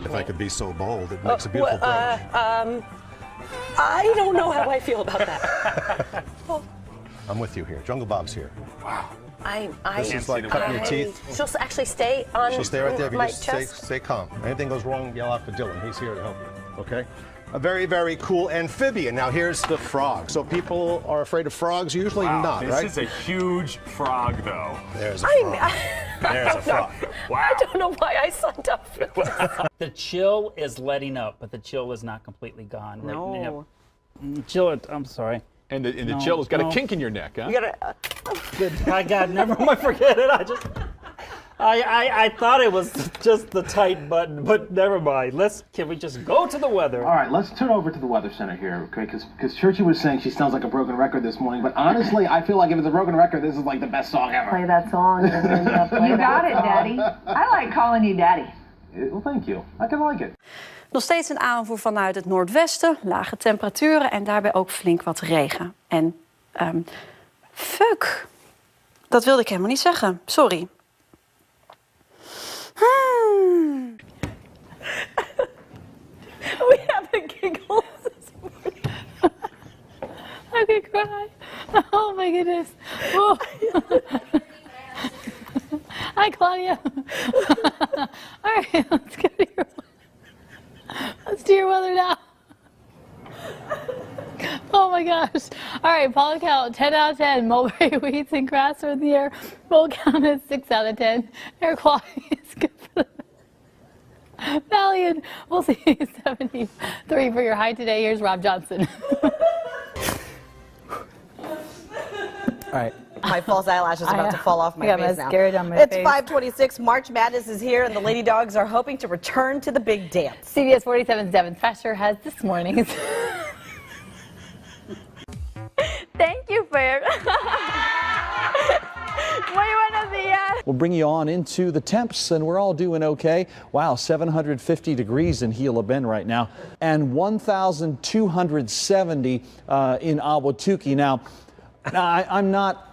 If I could be so bold, it makes a beautiful bridge. I don't know how I feel about that. I'm with you here. Jungle Bob's here. Wow. This is like cutting your teeth. She'll actually stay on She'll stay right there. If you my just chest. stay calm. Anything goes wrong, yell out for Dylan. He's here to help you. Okay? A very, very cool amphibian. Now here's the frog. So people are afraid of frogs? Usually not, right? This is a huge frog, though. There's a frog. There's a frog. Wow. I don't know why I signed up for this. The chill is letting up, but the chill is not completely gone. No. Chill, I'm sorry. And the chill has got a kink in your neck, huh? You gotta. I got never mind, forget it. I thought it was just the tight button, but never mind. Can we just go to the weather? All right, let's turn over to the Weather Center here, okay? Because Churchy was saying she sounds like a broken record this morning, but honestly, I feel like if it's a broken record, this is like the best song ever. Play that song. You got it, Daddy. I like calling you Daddy. Well, thank you. I can like it. Nog steeds een aanvoer vanuit het noordwesten, lage temperaturen en daarbij ook flink wat regen. En fuck, dat wilde ik helemaal niet zeggen. Sorry. We have a giggle this morning. I could cry. Oh my goodness. Oh. Hi, Claudia. All right, let's go to your. Let's do your weather now. Oh my gosh. All right, pollen count 10 out of 10. Mulberry weeds and grass are in the air. Full count is 6 out of 10. Air quality is good for the Valiant. We'll see 73 for your high today. Here's Rob Johnson. All right. My false eyelash is about to fall off my face now. On my It's face. 5:26. March Madness is here, and the Lady Dogs are hoping to return to the big dance. CBS 47's Devin Fesher has this morning's. Thank you, Fair. Muy buenos días. We'll bring you on into the temps, and we're all doing okay. Wow, 750 degrees in Gila Bend right now, and 1,270 in Ahwatukee. Now, I'm not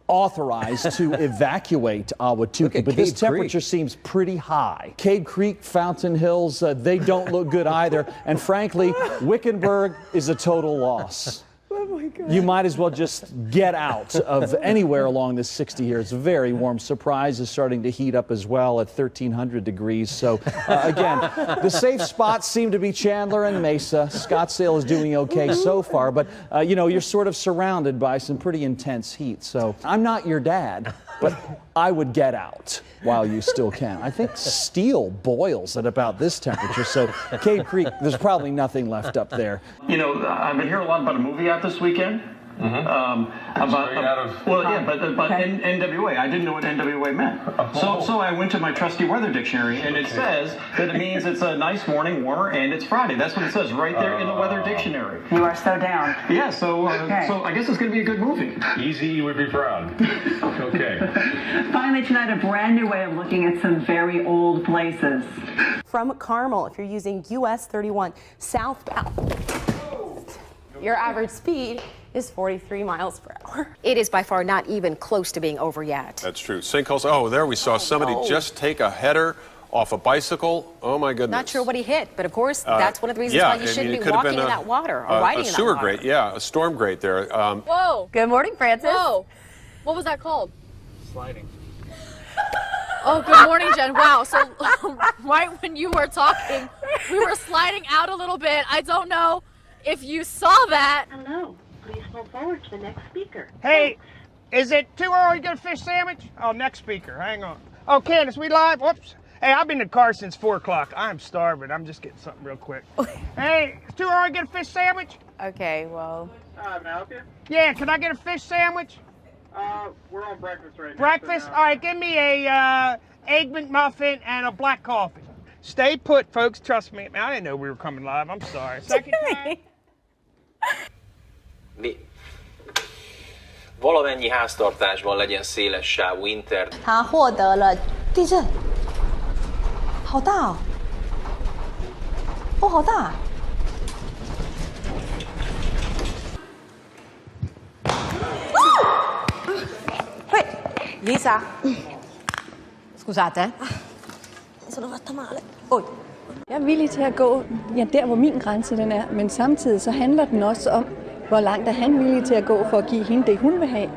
authorized to evacuate Ahwatukee, but this temperature seems pretty high. Cade Creek, Fountain Hills, they don't look good either. And frankly, Wickenburg is a total loss. Oh my God. You might as well just get out of anywhere along this 60 here. It's very warm. Surprise is starting to heat up as well at 1,300 degrees. So again, the safe spots seem to be Chandler and Mesa. Scottsdale is doing okay so far, but you know, you're sort of surrounded by some pretty intense heat. So I'm not your dad, but I would get out while you still can. I think steel boils at about this temperature, so Cade Creek, there's probably nothing left up there. You know, I've been hearing a lot about a movie out this weekend. NWA. I didn't know what NWA meant. So I went to my trusty weather dictionary, and it says that it means it's a nice morning, warmer, and it's Friday. That's what it says right there in the weather dictionary. You are so down. Yeah, so I guess it's going to be a good movie. Easy would be proud. Okay. Finally tonight, a brand new way of looking at some very old places. From Carmel, if you're using US 31 southbound, your average speed is 43 miles per hour. It is by far not even close to being over yet. That's true. Sinkholes. Oh, there we saw somebody just take a header off a bicycle. Oh my goodness. Not sure what he hit, but of course, that's one of the reasons why you shouldn't be walking in that water or riding in that water. A sewer grate, yeah, a storm grate there. Whoa. Good morning, Francis. Whoa. What was that called? Sliding. Oh, good morning, Jen. Wow. So right when you were talking, we were sliding out a little bit. I don't know if you saw that. Hello. Please move forward to the next speaker. Hey, is it too early to get a fish sandwich? Oh, next speaker. Hang on. Oh, Candace, we live? Whoops. Hey, I've been in the car since 4 o'clock. I'm starving. I'm just getting something real quick. Hey, it's too early to get a fish sandwich? Okay, well. Can I help you? Yeah, can I get a fish sandwich? We're on breakfast right now. Breakfast? All right, give me a egg McMuffin and a black coffee. Stay put, folks. Trust me. I didn't know we were coming live. I'm sorry. Second time. Valamennyi háztartásban legyen széles sávú internet. 他获得了地震，好大哦！哦，好大！ Lisa. Scusate. Mi sono fatta male. Oh, Jeg er villig til at gå der, hvor min grænse den er, men samtidig så handler den også om, hvor langt er han villig til at gå for at give hende det, hun vil have.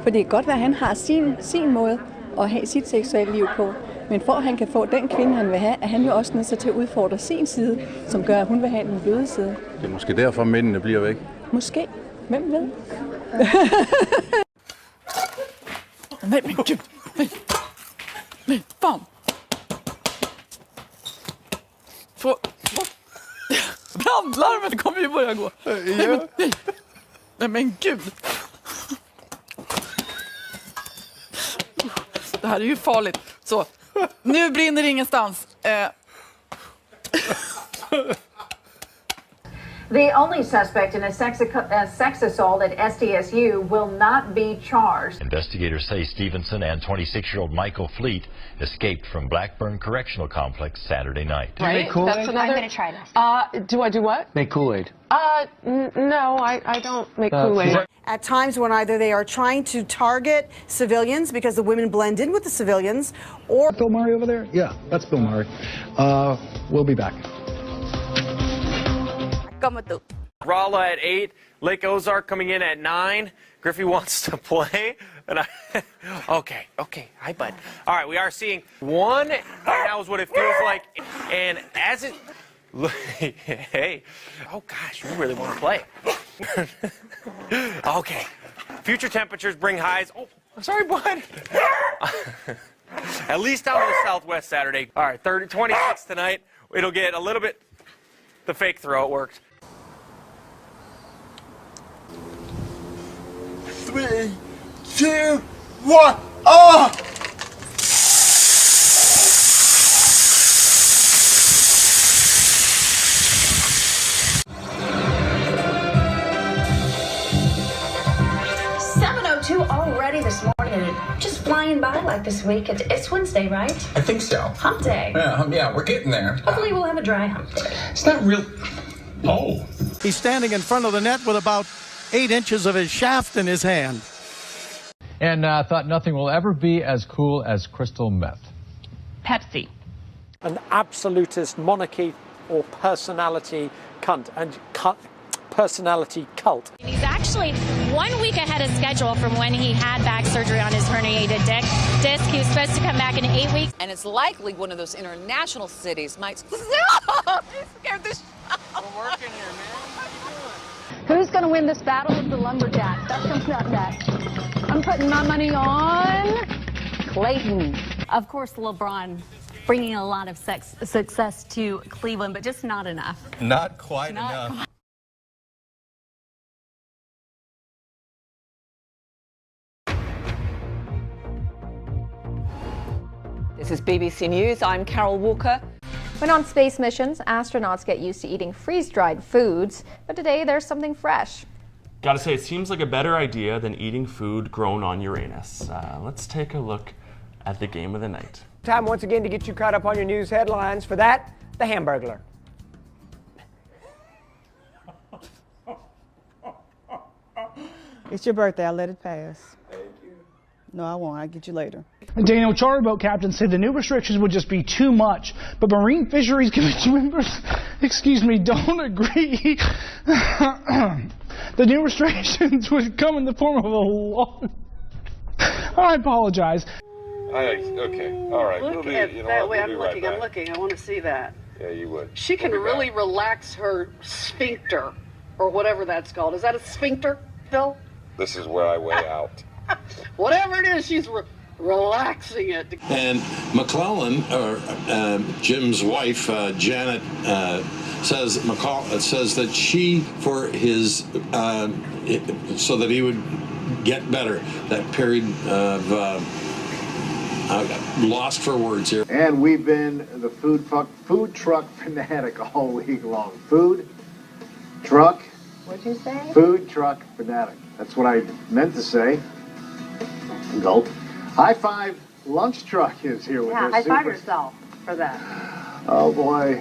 For det kan godt være, at han har sin måde at have sit seksuelle liv på, men for at han kan få den kvinde, han vil have, er han jo også nødt til at udfordre sin side, som gør, at hun vil have den bløde side. Det er måske derfor, mændene bliver væk. Måske. Hvem ved? Bam! Brandlarmet kommer ju börja gå. Ja. Nej men gud. Det här är ju farligt. Så, nu brinner ingenstans. The only suspect in a sex assault at SDSU will not be charged. Investigators say Stevenson and 26-year-old Michael Fleet escaped from Blackburn Correctional Complex Saturday night. Right? That's another. I'm going to try this. Do I do what? Make Kool-Aid. No, I don't make Kool-Aid. At times when either they are trying to target civilians because the women blend in with the civilians, or Bill Murray over there? Yeah, that's Bill Murray. We'll be back. Rolla at 8, Lake Ozark coming in at 9. Griffey wants to play. And okay, hi bud. All right, we are seeing 1 right now is what it feels like. And as it, hey, oh gosh, we really want to play. Okay, future temperatures bring highs. Oh, I'm sorry, bud. At least down to the southwest Saturday. All right, 26 tonight. It'll get a little bit, the fake throw, it worked. 3, 2, 1. Oh! Already this morning, and just flying by like this week. It's Wednesday, right? I think so. Hump day. Yeah, we're getting there. Hopefully we'll have a dry hump day. It's not real. Oh. He's standing in front of the net with about 8 inches of his shaft in his hand. And thought nothing will ever be as cool as crystal meth. Pepsi. An absolutist monarchy or personality personality cult. He's actually 1 week ahead of schedule from when he had back surgery on his herniated disc. He was supposed to come back in 8 weeks. And it's likely one of those international cities might... Stop! You scared the shit out. We're working here, man. Who's going to win this battle of the lumberjacks? That's coming up next. I'm putting my money on Clayton. Of course, LeBron bringing a lot of success to Cleveland, but just not enough. Not quite enough. This is BBC News. I'm Carol Walker. When on space missions, astronauts get used to eating freeze-dried foods, but today there's something fresh. Gotta say, it seems like a better idea than eating food grown on Uranus. Let's take a look at the game of the night. Time once again to get you caught up on your news headlines. For that, the Hamburglar. It's your birthday. I'll let it pass. No, I won't. I'll get you later. Daniel, charter boat captains said the new restrictions would just be too much, but Marine Fisheries Commission members, don't agree. The new restrictions would come in the form of a law. I apologize. Okay, all right. Look at that way. I'm looking. I'm looking. I want to see that. Yeah, you would. She can really relax her sphincter, or whatever that's called. Is that a sphincter, Phil? This is where I weigh out. Whatever it is, she's relaxing it. And McClellan, or Jim's wife, Janet, says that she, for his, so that he would get better, that period of lost for words here. And we've been the food truck fanatic all week long. Food truck. What'd you say? Food truck fanatic. That's what I meant to say. Gulp. High Five Lunch Truck is here with us. High five yourself for that. Oh boy.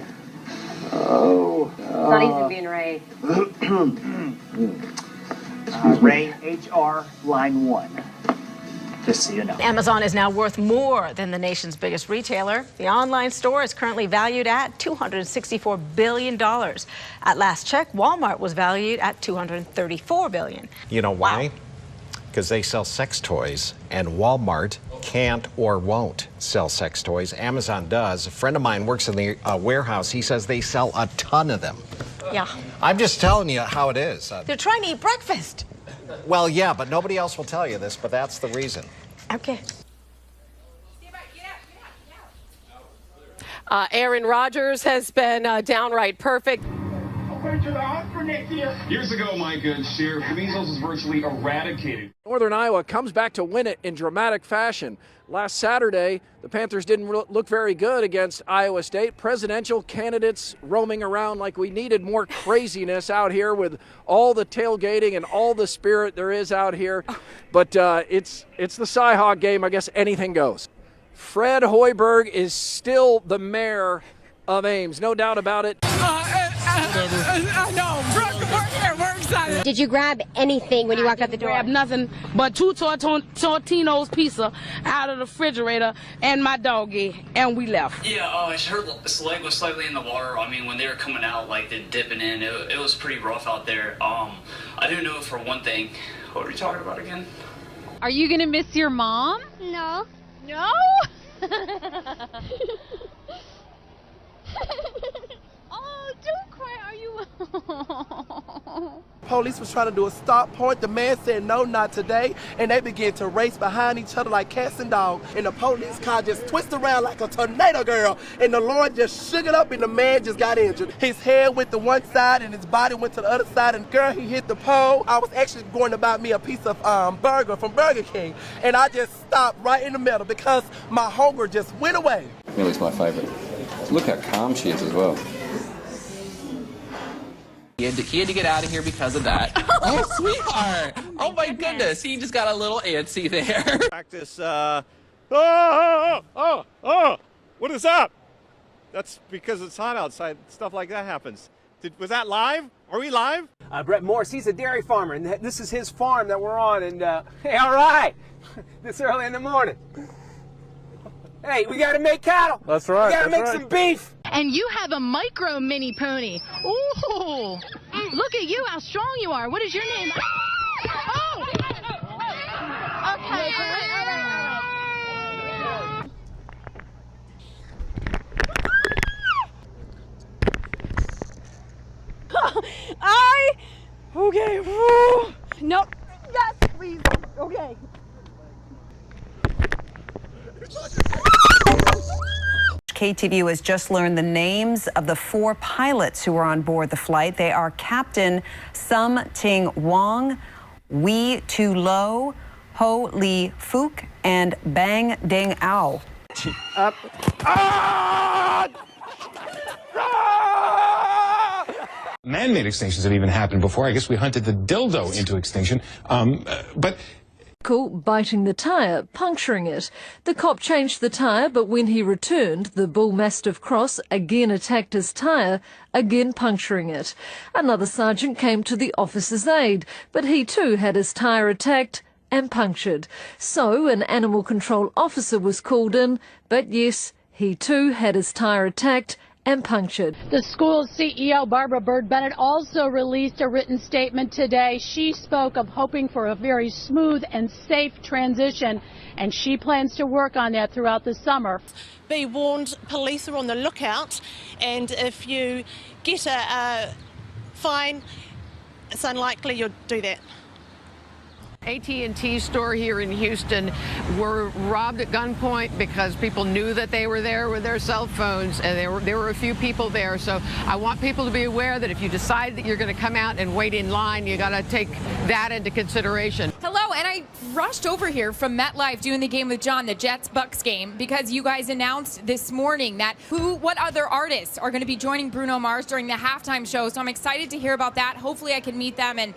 Oh. It's not easy being Ray. Ray, HR, line 1. just so you know. Amazon is now worth more than the nation's biggest retailer. The online store is currently valued at $264 billion. At last check, Walmart was valued at $234 billion. You know why? Because they sell sex toys, and Walmart can't or won't sell sex toys. Amazon does. A friend of mine works in the warehouse. He says they sell a ton of them. Yeah. I'm just telling you how it is. They're trying to eat breakfast. Well, yeah, but nobody else will tell you this, but that's the reason. Okay. Aaron Rodgers has been downright perfect. Years ago, my good share, the measles was virtually eradicated. Northern Iowa comes back to win it in dramatic fashion. Last Saturday, the Panthers didn't look very good against Iowa State. Presidential candidates roaming around like we needed more craziness out here with all the tailgating and all the spirit there is out here. But it's the Cy-Hawk game. I guess anything goes. Fred Hoiberg is still the mayor of Ames, no doubt about it. I know. We're excited. Did you grab anything when you walked out the door? I didn't grab nothing but two Tortino's pizza out of the refrigerator and my doggy, and we left. Yeah, her leg was slightly in the water. I mean, when they were coming out, like they're dipping in, it was pretty rough out there. I do know for one thing. What are we talking about again? Are you gonna miss your mom? No. No? Oh, don't cry. Are you? Police was trying to do a stop point. The man said, no, not today. And they began to race behind each other like cats and dogs. And the police car just twisted around like a tornado, girl. And the Lord just shook it up and the man just got injured. His head went to one side and his body went to the other side. And girl, he hit the pole. I was actually going to buy me a piece of burger from Burger King. And I just stopped right in the middle because my hunger just went away. Millie's my favorite. Look how calm she is as well. He had to get out of here because of that. Oh, sweetheart. Oh, my goodness. He just got a little antsy there. Practice, what is up? That's because it's hot outside. Stuff like that happens. Was that live? Are we live? Brett Morse, he's a dairy farmer, and this is his farm that we're on. And, hey, all right. This early in the morning. Hey, we gotta make cattle. That's right. We gotta make some beef. And you have a micro mini pony. Ooh! Look at you, how strong you are. What is your name? Oh! Okay. Okay. Woo. Nope. Yes, please. Okay. KTVU has just learned the names of the 4 pilots who were on board the flight. They are Captain Sum Ting Wong, Wee Tu Lo, Ho Li Fook, and Bang Ding Ao. Up. Man-made extinctions have even happened before. I guess we hunted the dildo into extinction. But biting the tyre, puncturing it. The cop changed the tyre, but when he returned, the bull mastiff cross again attacked his tyre, again puncturing it. Another sergeant came to the officer's aid, but he too had his tyre attacked and punctured. So an animal control officer was called in, but yes, he too had his tyre attacked and punctured. The school's CEO, Barbara Bird Bennett, also released a written statement today. She spoke of hoping for a very smooth and safe transition, and she plans to work on that throughout the summer. Be warned, police are on the lookout, and if you get a fine, it's unlikely you'll do that. AT&T store here in Houston were robbed at gunpoint because people knew that they were there with their cell phones, and there were a few people there. So I want people to be aware that if you decide that you're going to come out and wait in line, you got to take that into consideration. Hello, and I rushed over here from MetLife doing the Game with John, the Jets-Bucks game, because you guys announced this morning that what other artists are going to be joining Bruno Mars during the halftime show. So I'm excited to hear about that. Hopefully I can meet them. And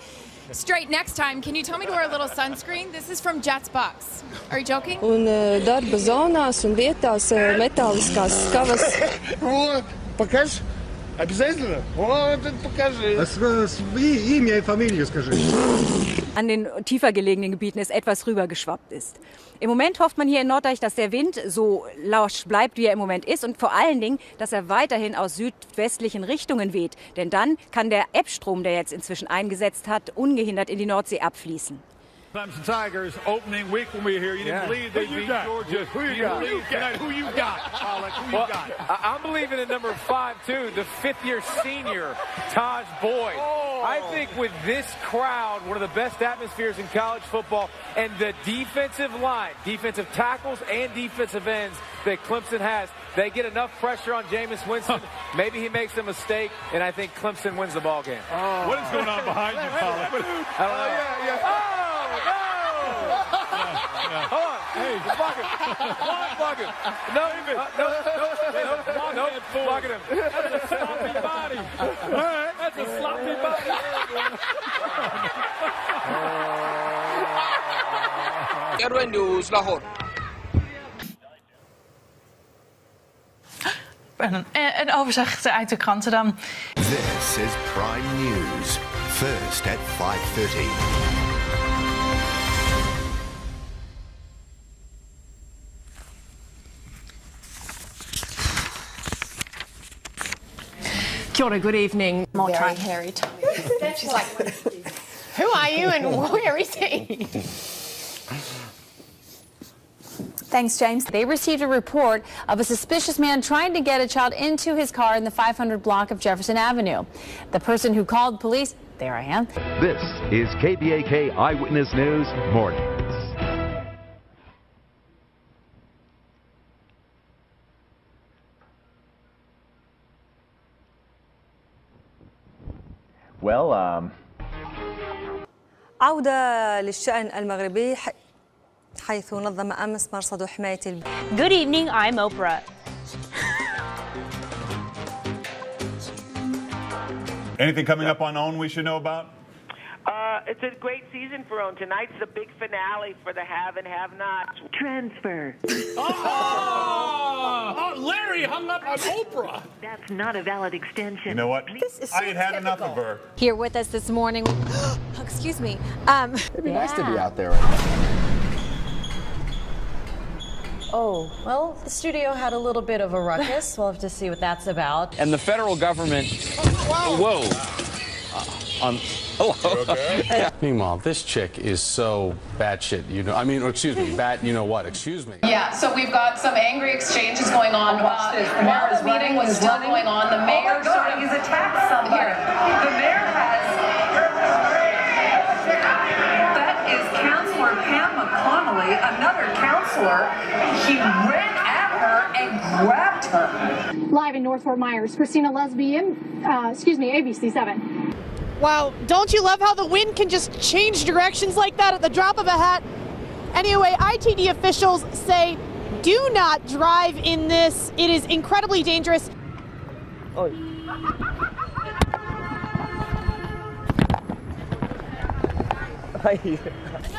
straight next time, can you tell me to wear a little sunscreen? This is from Jets Bucks. Are you joking? Un darba zonās un vietās metāliskās skavas. Because Обязательно? Вот, покажи. Имя и фамилию скажи. An den tiefer gelegenen Gebieten es etwas rübergeschwappt ist. Im Moment hofft man hier in Norddeich, dass der Wind so lasch bleibt, wie er im Moment ist und vor allen Dingen, dass er weiterhin aus südwestlichen Richtungen weht. Denn dann kann der Ebbstrom, der jetzt inzwischen eingesetzt hat, ungehindert in die Nordsee abfließen. Clemson Tigers opening week when we were here. You didn't believe they beat Georgia. Who you got? Who you got? Who you got? I'm believing in number 5 too, the 5th-year senior, Taj Boyd. I think with this crowd, one of the best atmospheres in college football, and the defensive line, defensive tackles and defensive ends that Clemson has, they get enough pressure on Jameis Winston. Maybe he makes a mistake, and I think Clemson wins the ball game. What is going on behind you, Paula? Hold on. Hey, block him. Block him. No, block him. That's a sloppy body. That's a sloppy body. Erwin News, Lahore. Een overzicht uit de kranten dan. This is Prime News. First at 5:30. Kia ora, good evening. Very hairy tummy. Who are you and where is he? Thanks, James. They received a report of a suspicious man trying to get a child into his car in the 500 block of Jefferson Avenue. The person who called police, there I am. This is KBAK Eyewitness News Mornings. Well, عودة للشأن المغربي حيث نظم أمس مرصد حماية Good evening, I'm Oprah. Anything coming up on OWN we should know about? It's a great season for OWN. Tonight's the big finale for the have and have-nots. Transfer. Oh, Larry hung up on Oprah. That's not a valid extension. You know what? I had had enough of her. Here with us this morning. Excuse me. It'd be nice to be out there right now. Oh, well, the studio had a little bit of a ruckus. We'll have to see what that's about. And the federal government. Whoa. Hello. Okay? Meanwhile, this chick is so batshit, you know. I mean, excuse me, bat, you know what? Excuse me. Yeah, so we've got some angry exchanges going on. While the meeting was still going on, the mayor he's attacked somebody. The mayor has. That is Councilor Pam McConnelly, another councilor. He ran at her and grabbed her. Live in North Fort Myers, Christina Lesbian, ABC 7. Wow, don't you love how the wind can just change directions like that at the drop of a hat? Anyway, ITD officials say do not drive in this. It is incredibly dangerous. Oh.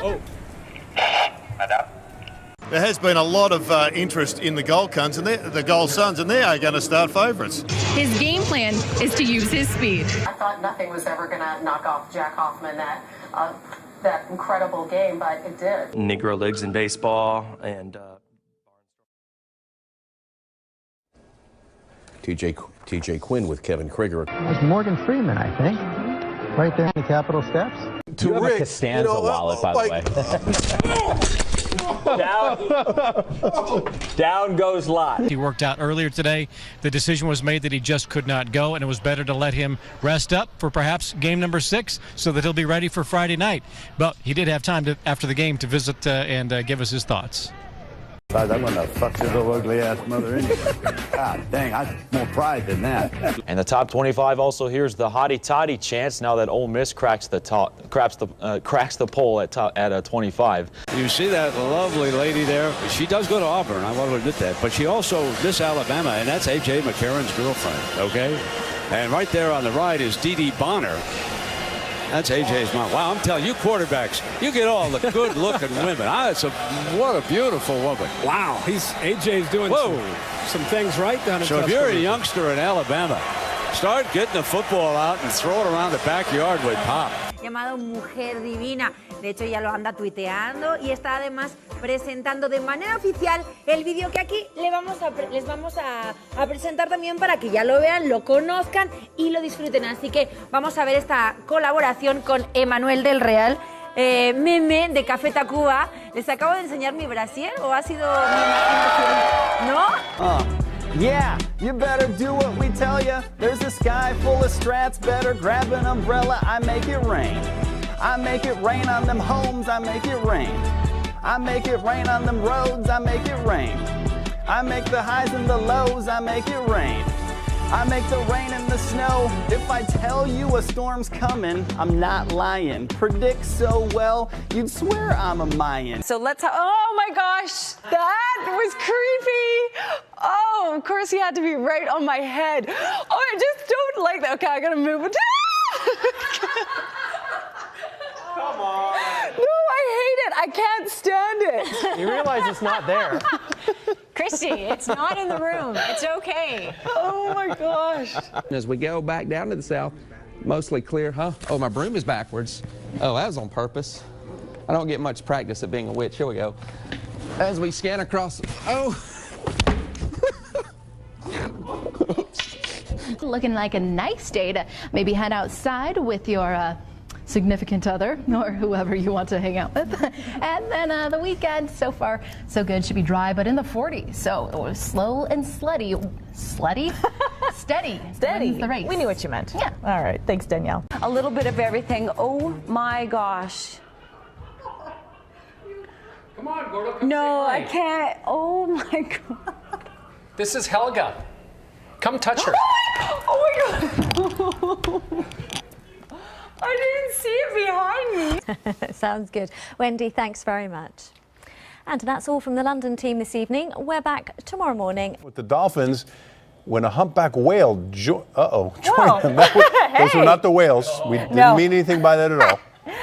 Oh. There has been a lot of interest in the Gold Suns, and the Gold Suns, and they are going to start favourites. His game plan is to use his speed. I thought nothing was ever going to knock off Jack Hoffman that incredible game, but it did. Negro Leagues in baseball and. TJ Quinn with Kevin Krieger. It was Morgan Freeman, I think, right there in the Capitol steps. You have a Costanza wallet, by the way. Down goes Lot. He worked out earlier today. The decision was made that he just could not go, and it was better to let him rest up for perhaps game number 6 so that he'll be ready for Friday night. But he did have time after the game to visit and give us his thoughts. I'm gonna fuck your little ugly ass mother anyway. God dang, I have more pride than that. And the top 25 also hears the hottie toddy chance now that Ole Miss cracks the poll at 25. You see that lovely lady there? She does go to Auburn, I want to admit that. But she also Miss Alabama, and that's A.J. McCarron's girlfriend, okay? And right there on the right is Dee Dee Bonner. That's AJ's mom. Wow, I'm telling you, quarterbacks, you get all the good-looking women. What a beautiful woman. Wow, AJ's doing some things right down in So if you're a youngster in Alabama, Start getting the football out and throw it around the backyard with Pop. Llamado Mujer Divina. De hecho, ya lo anda tuiteando y está además presentando de manera oficial el vídeo que aquí les vamos a presentar también para que ya lo vean, lo conozcan y lo disfruten. Así que vamos a ver esta colaboración con Emanuel del Real, meme de Café Tacuba. ¿Les acabo de enseñar mi brasier o ha sido mi imaginación? ¿No? Yeah, you better do what we tell ya. There's a sky full of strats, better grab an umbrella, I make it rain. I make it rain on them homes, I make it rain. I make it rain on them roads, I make it rain. I make the highs and the lows, I make it rain. I make the rain and the snow. If I tell you a storm's coming, I'm not lying. Predict so well, you'd swear I'm a Mayan. So oh my gosh, that was creepy. Oh, of course he had to be right on my head. Oh, I just don't like that. Okay, I gotta move it. Come on. No, I hate it. I can't stand it. You realize it's not there. Christy, it's not in the room. It's okay. Oh my gosh. As we go back down to the south, mostly clear, huh? Oh, my broom is backwards. Oh, that was on purpose. I don't get much practice at being a witch. Here we go. As we scan across, oh. Looking like a nice day to maybe head outside with your significant other or whoever you want to hang out with. And then the weekend, so far, so good. Should be dry, but in the 40s. So slow and slutty. Slutty? Steady. Steady. The race. We knew what you meant. Yeah. All right. Thanks, Danielle. A little bit of everything. Oh, my gosh. Come on, Gordo. Come No, say hi. I can't. Oh, my God. This is Helga. Come touch her. Oh, my God. I didn't see it behind me. Sounds good. Wendy, thanks very much. And that's all from the London team this evening. We're back tomorrow morning. With the Dolphins, when a humpback whale joined them. Those were not the whales. We didn't mean anything by that at all.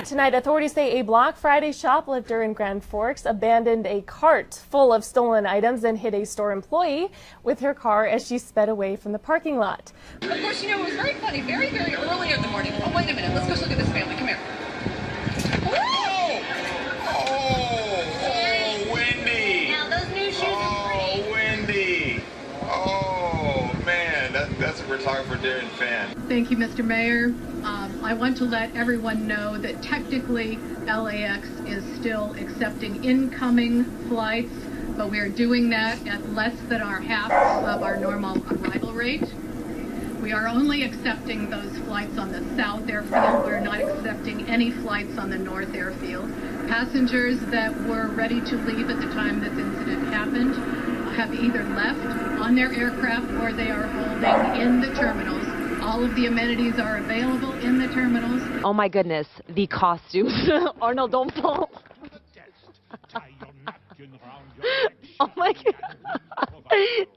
Tonight, authorities say a Black Friday shoplifter in Grand Forks abandoned a cart full of stolen items and hit a store employee with her car as she sped away from the parking lot. Of course, it was very funny, very, very early in the morning. Oh, wait a minute. Let's go look at this family. Come here. Oh, Wendy. Now, those new shoes are pretty. Oh, Wendy. Oh, man. That's a photographer Darren fan. Thank you, Mr. Mayor. I want to let everyone know that technically LAX is still accepting incoming flights, but we are doing that at less than half of our normal arrival rate. We are only accepting those flights on the south airfield. We're not accepting any flights on the north airfield. Passengers that were ready to leave at the time this incident happened have either left on their aircraft or they are holding in the terminals. All of the amenities are available in the terminals. Oh my goodness, the costumes. Arnold, don't fall. Oh my God.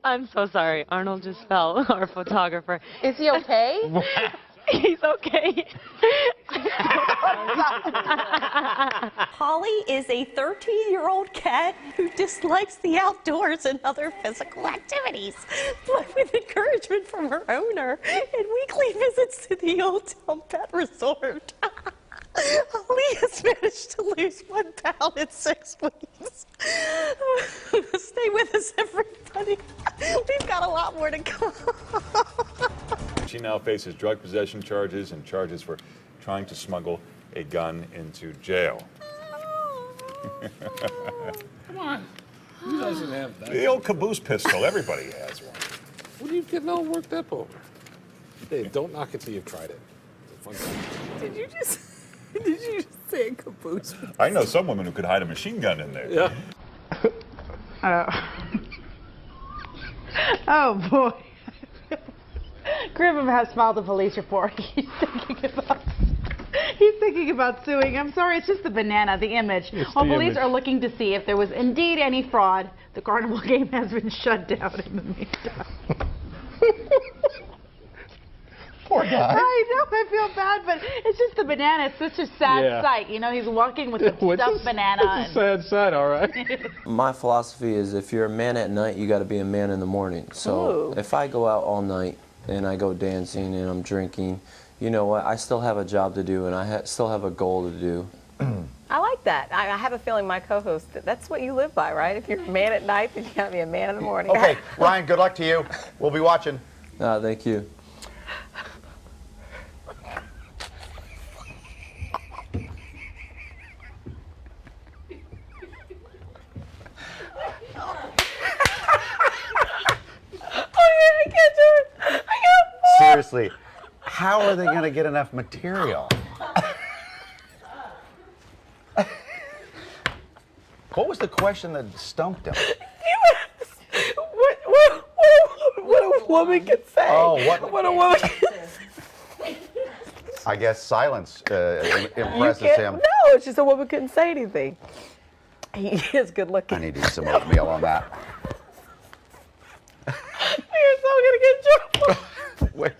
I'm so sorry. Arnold just fell, our photographer. Is he okay? He's okay. Holly is a 13-year-old cat who dislikes the outdoors and other physical activities, but with encouragement from her owner and weekly visits to the Old Town Pet Resort. Holly has managed to lose 1 pound in 6 weeks. Stay with us, everybody. We've got a lot more to come. She now faces drug possession charges and charges for trying to smuggle a gun into jail. Come on. Who doesn't have that? The old caboose pistol. Everybody has one. What are you getting all worked up over? Dave, don't knock it till you've tried it. It's a fun time. Did you just say a caboose? I know some women who could hide a machine gun in there. Yeah. Oh, boy. Griffin has filed a police report. He's thinking about suing. I'm sorry, it's just the banana, the image. While police are looking to see if there was indeed any fraud, the carnival game has been shut down in the meantime. Poor guy. I know, I feel bad, but it's just the banana. It's such a sad sight. You know, he's walking with a stuffed banana. It's a sad sight, all right. My philosophy is if you're a man at night, you got to be a man in the morning. So if I go out all night and I go dancing and I'm drinking, you know what, I still have a job to do and I still have a goal to do. I like that. I have a feeling my co-host, that's what you live by, right? If you're a man at night, then you gotta be a man in the morning. Okay, Ryan, good luck to you. We'll be watching. Thank you. I can't do it. I can't. Seriously, how are they going to get enough material? What was the question that stumped him? What a woman can say. Oh, what a woman can say. I guess silence impresses him. No, it's just a woman couldn't say anything. He is good looking. I need to eat some oatmeal on that. You're so gonna get in trouble. Wait,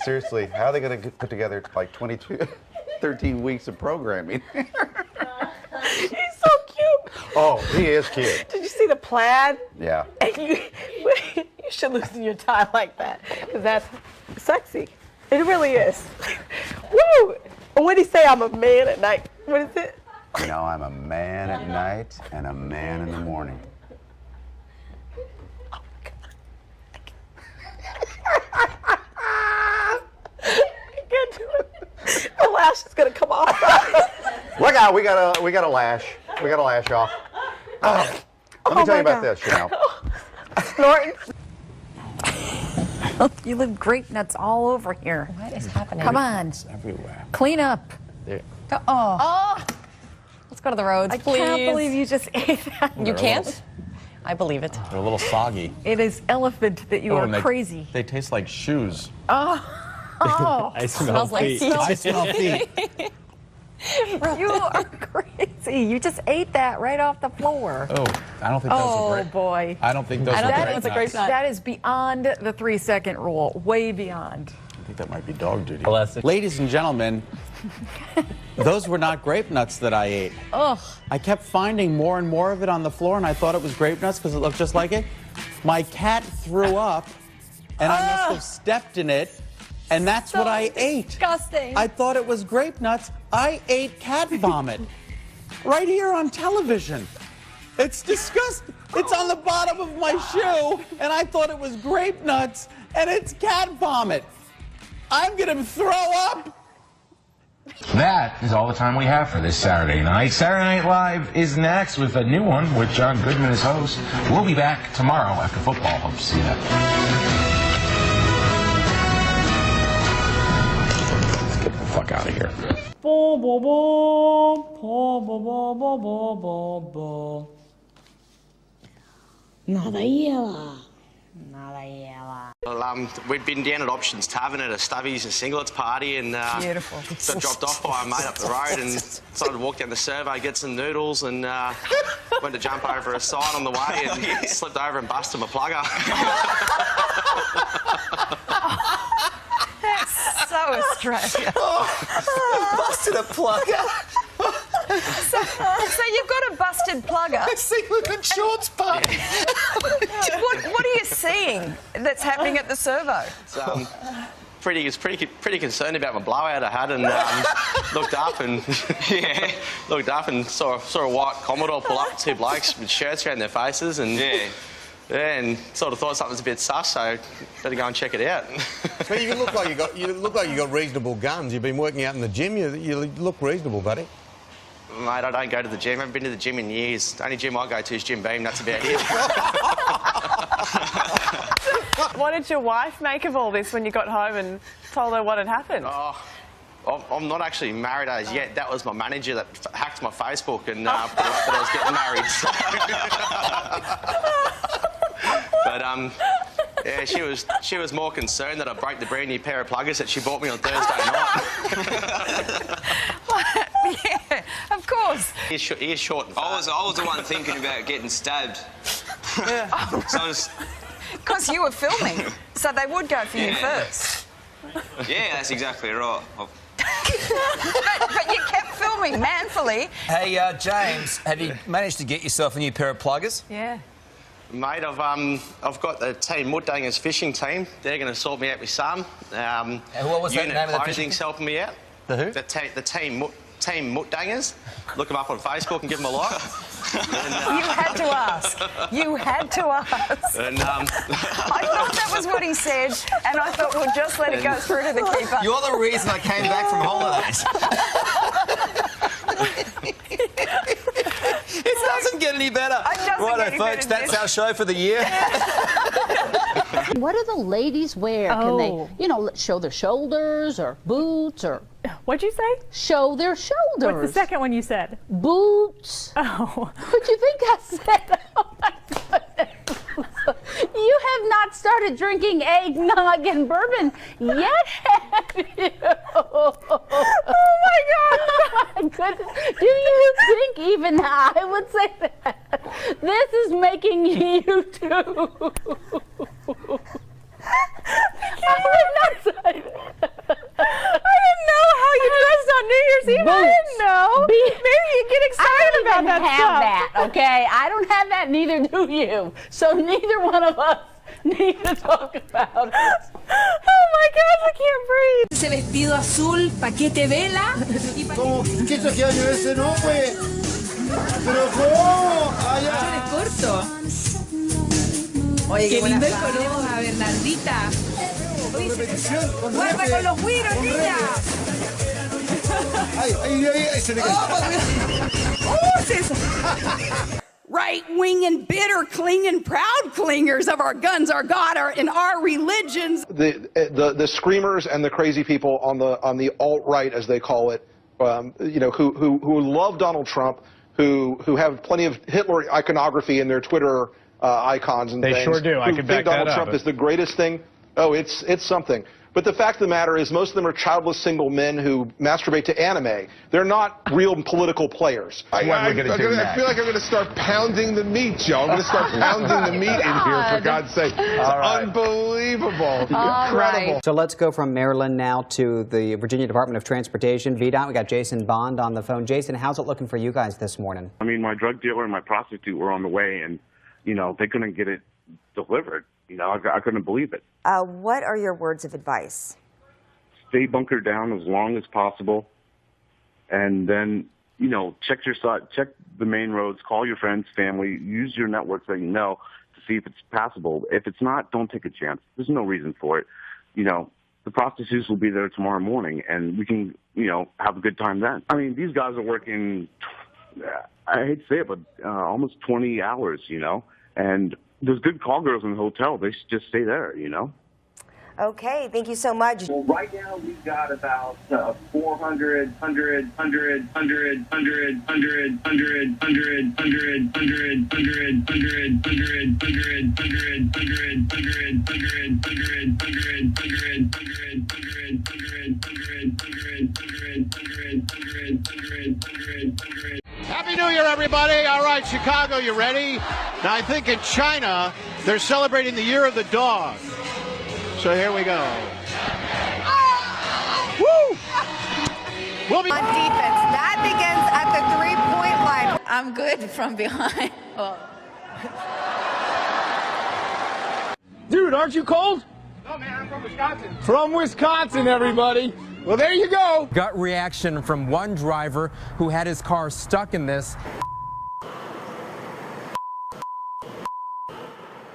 seriously, how are they going to put together like 13 weeks of programming? He's so cute. Oh, he is cute. Did you see the plaid? Yeah. And you should loosen your tie like that, because that's sexy. It really is. Woo! And what did he say? I'm a man at night. What is it? You know, I'm a man at night and a man in the morning. I can't do it. The lash is gonna come off. Look out! We got a lash. We got a lash off. Let me tell you about this, Chanel. Snorting. You leave grape nuts all over here. What is happening? Come on. It's everywhere. Clean up. There. Oh. Let's go to the roads, I please. can't believe you just ate that. You can't? I believe it. They're a little soggy. It is elephant that you are and crazy. They taste like shoes. Oh. I smell Smells like feet. feet. I smell feet. You are crazy. You just ate that right off the floor. Oh, I don't think that was a Oh, grape. boy. I don't think those are grape nuts. That is beyond the 3-second rule. Way beyond. I think that might be dog duty. Ladies and gentlemen, those were not grape nuts that I ate. Ugh. I kept finding more and more of it on the floor, and I thought it was grape nuts because it looked just like it. My cat threw up, and I must have stepped in it, and that's what I ate. Disgusting. I thought it was grape nuts. I ate cat vomit right here on television. It's disgusting. It's on the bottom of my shoe, and I thought it was grape nuts, and it's cat vomit. I'm gonna throw up. That is all the time we have for this Saturday night. Saturday Night Live is next with a new one with John Goodman as host. We'll be back tomorrow after football. Hope to see you then. Let's get the fuck out of here. Well, we'd been down at Options Tavern at a Stubbies and Singlets party and Beautiful. got dropped off by a mate up the road and decided to walk down the servo, get some noodles and went to jump over a sign on the way and slipped over and busted my plugger. That's so Australian. Busted a plugger. So you've got a busted plugger. Singlet and shorts party. What are you seeing that's happening at the servo? It's pretty concerned about my blowout I had and looked up and saw a white Commodore pull up, two blokes with shirts around their faces and and sort of thought something was a bit sus, so better go and check it out. But you look like you got reasonable guns. You've been working out in the gym. You look reasonable, buddy. Mate, I don't go to the gym. I haven't been to the gym in years. The only gym I go to is Jim Beam. That's about it. What did your wife make of all this when you got home and told her what had happened? Oh, I'm not actually married as yet. That was my manager that hacked my Facebook and put up that I was getting married. But yeah, she was more concerned that I broke the brand new pair of pluggers that she bought me on Thursday night. Yeah, of course. He is short and fat. I was the one thinking about getting stabbed. Yeah. So Because you were filming, so they would go for you first. yeah, that's exactly right. But you kept filming manfully. Hey, James, have you managed to get yourself a new pair of pluggers? Yeah. Mate, I've got the Team Muttdangers fishing team. They're going to sort me out with some. what was that Unit name of the Clothing's helping me out. The who? The Team Muttdangers. Look them up on Facebook and give them a like. You had to ask. You had to ask. And, I thought that was what he said, and I thought we'll just let it go through to the keeper. You're the reason I came back from holidays. It doesn't get any better. Righto, folks, that's our show for the year. What do the ladies wear? Can they, show their shoulders or boots or... What'd you say? Show their shoulders. What's the second one you said? Boots. Oh. What'd you think I said? Oh my goodness. You have not started drinking eggnog and bourbon yet, have you? Oh my God. Oh my goodness. Do you think even I would say that? This is making you too. I would not say that. I didn't know how you dressed on New Year's Eve. I didn't know. Maybe you get excited about that stuff. I don't have that, okay? I don't have that, neither do you. So neither one of us need to talk about it. Oh my gosh, I can't breathe. Ese vestido azul, paquete vela. ¿Qué año ese, no, pues? Pero ¿cómo? Es corto. Oye, qué lindo el color. Tenemos a Bernardita. Guarda con los güiros, niña. Ahí se le Right-wing and bitter, clinging, proud clingers of our guns, our God, and our religions. The screamers and the crazy people on the alt-right, as they call it, who love Donald Trump, who have plenty of Hitler iconography in their Twitter icons and things. They sure do. I can back that up. Donald Trump is the greatest thing. Oh, it's something. But the fact of the matter is most of them are childless single men who masturbate to anime. They're not real political players. I feel like I'm going to start pounding the meat, Joe. I'm going to start pounding the meat in here, for God's sake. It's unbelievable. Incredible. Right. So let's go from Maryland now to the Virginia Department of Transportation. VDOT, we got Jason Bond on the phone. Jason, how's it looking for you guys this morning? I mean, my drug dealer and my prostitute were on the way, and, they couldn't get it delivered. I couldn't believe it. What are your words of advice? Stay bunkered down as long as possible, and then, check your side, check the main roads, call your friends, family, use your networks that you know to see if it's passable. If it's not, don't take a chance. There's no reason for it. The prostitutes will be there tomorrow morning, and we can, have a good time then. I mean, these guys are working, I hate to say it, but almost 20 hours, and there's good call girls in the hotel. They should just stay there, Okay, thank you so much. Well, right now we've got about 400, 100, 100, 100, 100, 100, 100, 100, 100, 100, 100, 100, 100, Happy New Year, everybody. All right, Chicago, you ready? Now, I think in China, they're celebrating the Year of the Dog. So here we go. Woo! We'll be on defense. That begins at the three-point line. I'm good from behind. Dude, aren't you cold? No, man, I'm from Wisconsin. From Wisconsin, everybody. Well, there you go. Gut reaction from one driver who had his car stuck in this.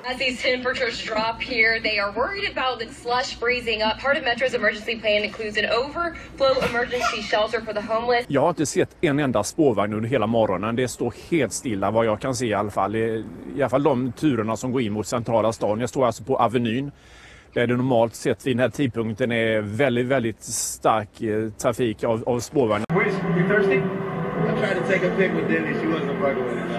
As these temperatures drop here, they are worried about the slush freezing up. Part of Metro's emergency plan includes an overflow emergency shelter for the homeless. Jag har inte sett en enda spårvagn under hela morgonen. Det står helt stilla vad jag kan se i alla fall. I alla fall de turerna som går in mot centrala stan. Jag står alltså på Avenyn. Där det normalt sett vid den här tidpunkten är väldigt stark trafik av spårvagnar. You thirsty? I tried to take a pic with Denny. She wasn't fucking with it.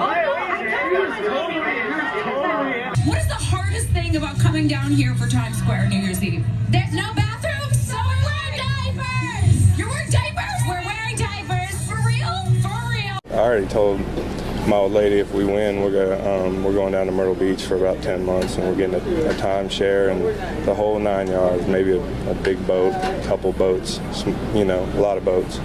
What is the hardest thing about coming down here for Times Square New Year's Eve? There's no bathrooms, so we're wearing diapers. You're wearing diapers? We're wearing diapers. For real? For real. I already told my old lady if we win, we're going down to Myrtle Beach for about 10 months, and we're getting a timeshare and the whole 9 yards, maybe a big boat, a couple boats, a lot of boats.